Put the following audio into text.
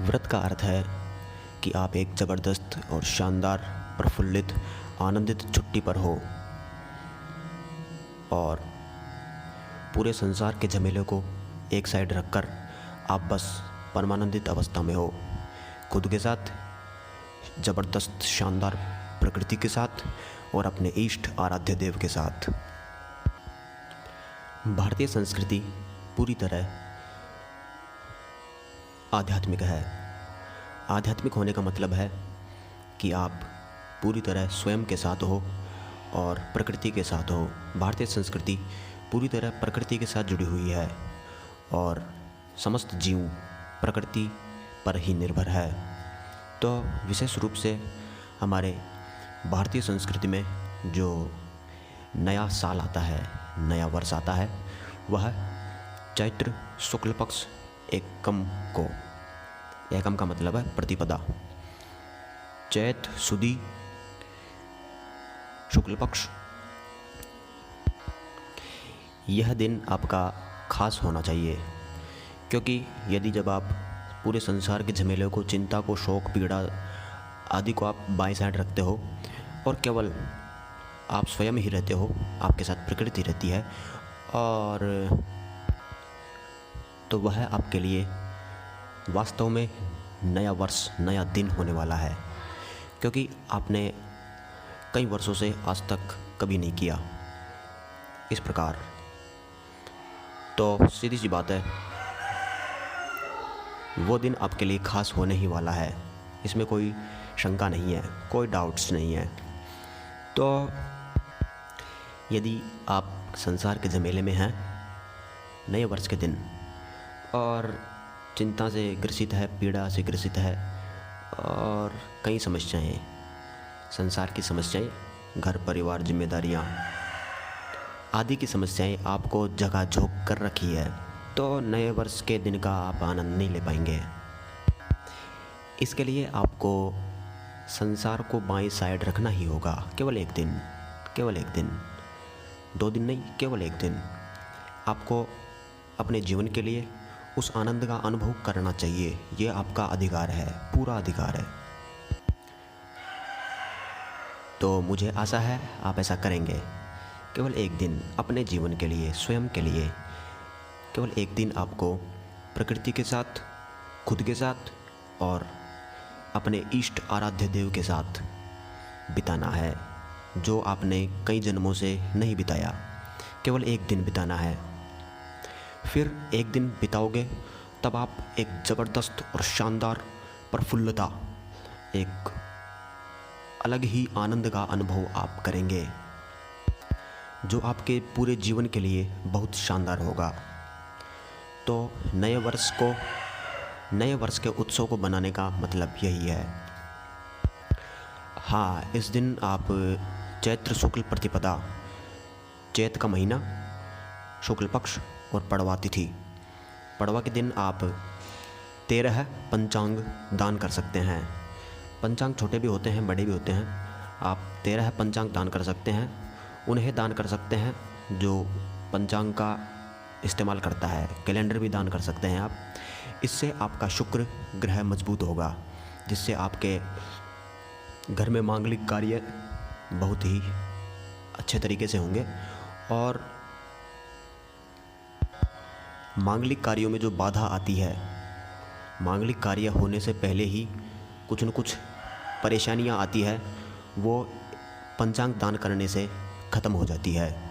व्रत का अर्थ है कि आप एक ज़बरदस्त और शानदार, प्रफुल्लित, आनंदित छुट्टी पर हो और पूरे संसार के झमेले को एक साइड रखकर आप बस परमानंदित अवस्था में हो, खुद के साथ, ज़बरदस्त शानदार प्रकृति के साथ और अपने इष्ट आराध्य देव के साथ। भारतीय संस्कृति पूरी तरह आध्यात्मिक है। आध्यात्मिक होने का मतलब है कि आप पूरी तरह स्वयं के साथ हो और प्रकृति के साथ हो। भारतीय संस्कृति पूरी तरह प्रकृति के साथ जुड़ी हुई है और समस्त जीव प्रकृति पर ही निर्भर है। तो विशेष रूप से हमारे भारतीय संस्कृति में जो नया साल आता है, नया वर्ष आता है, वह चैत्र शुक्ल पक्ष एकम को, एकम का मतलब है प्रतिपदा, चैत सुदी शुक्ल पक्ष, यह दिन आपका खास होना चाहिए। क्योंकि यदि जब आप पूरे संसार के झमेले को, चिंता को, शोक, पीड़ा आदि को आप बाएं साइड रखते हो और केवल आप स्वयं ही रहते हो, आपके साथ प्रकृति रहती है, और तो वह आपके लिए वास्तव में नया वर्ष, नया दिन होने वाला है। क्योंकि आपने कई वर्षों से आज तक कभी नहीं किया इस प्रकार। तो सीधी सी बात है, वो दिन आपके लिए खास होने ही वाला है, इसमें कोई शंका नहीं है, कोई डाउट्स नहीं है। तो यदि आप संसार के झमेले में हैं नए वर्ष के दिन और चिंता से ग्रसित है, पीड़ा से ग्रसित है और कई समस्याएं, संसार की समस्याएं, घर परिवार, जिम्मेदारियां आदि की समस्याएं आपको झकझोर कर रखी है, तो नए वर्ष के दिन का आप आनंद नहीं ले पाएंगे। इसके लिए आपको संसार को बाएं साइड रखना ही होगा। केवल एक दिन, केवल एक दिन, 2 दिन नहीं, केवल एक दिन आपको अपने जीवन के लिए उस आनंद का अनुभव करना चाहिए। ये आपका अधिकार है, पूरा अधिकार है। तो मुझे आशा है आप ऐसा करेंगे। केवल एक दिन अपने जीवन के लिए, स्वयं के लिए, केवल एक दिन आपको प्रकृति के साथ, खुद के साथ और अपने इष्ट आराध्य देव के साथ बिताना है, जो आपने कई जन्मों से नहीं बिताया। केवल एक दिन बिताना है। फिर एक दिन बिताओगे तब आप एक ज़बरदस्त और शानदार प्रफुल्लता, एक अलग ही आनंद का अनुभव आप करेंगे, जो आपके पूरे जीवन के लिए बहुत शानदार होगा। तो नए वर्ष के उत्सव को बनाने का मतलब यही है। हाँ, इस दिन आप चैत्र शुक्ल प्रतिपदा, चैत का महीना, शुक्ल पक्ष और पड़वा तिथि, पड़वा के दिन आप 13 पंचांग दान कर सकते हैं। पंचांग छोटे भी होते हैं, बड़े भी होते हैं। आप 13 पंचांग दान कर सकते हैं। उन्हें दान कर सकते हैं जो पंचांग का इस्तेमाल करता है। कैलेंडर भी दान कर सकते हैं आप। इससे आपका शुक्र ग्रह मजबूत होगा, जिससे आपके घर में मांगलिक कार्य बहुत ही अच्छे तरीके से होंगे और मांगलिक कार्यों में जो बाधा आती है, मांगलिक कार्य होने से पहले ही कुछ न कुछ परेशानियां आती है, वो पंचांग दान करने से ख़त्म हो जाती है।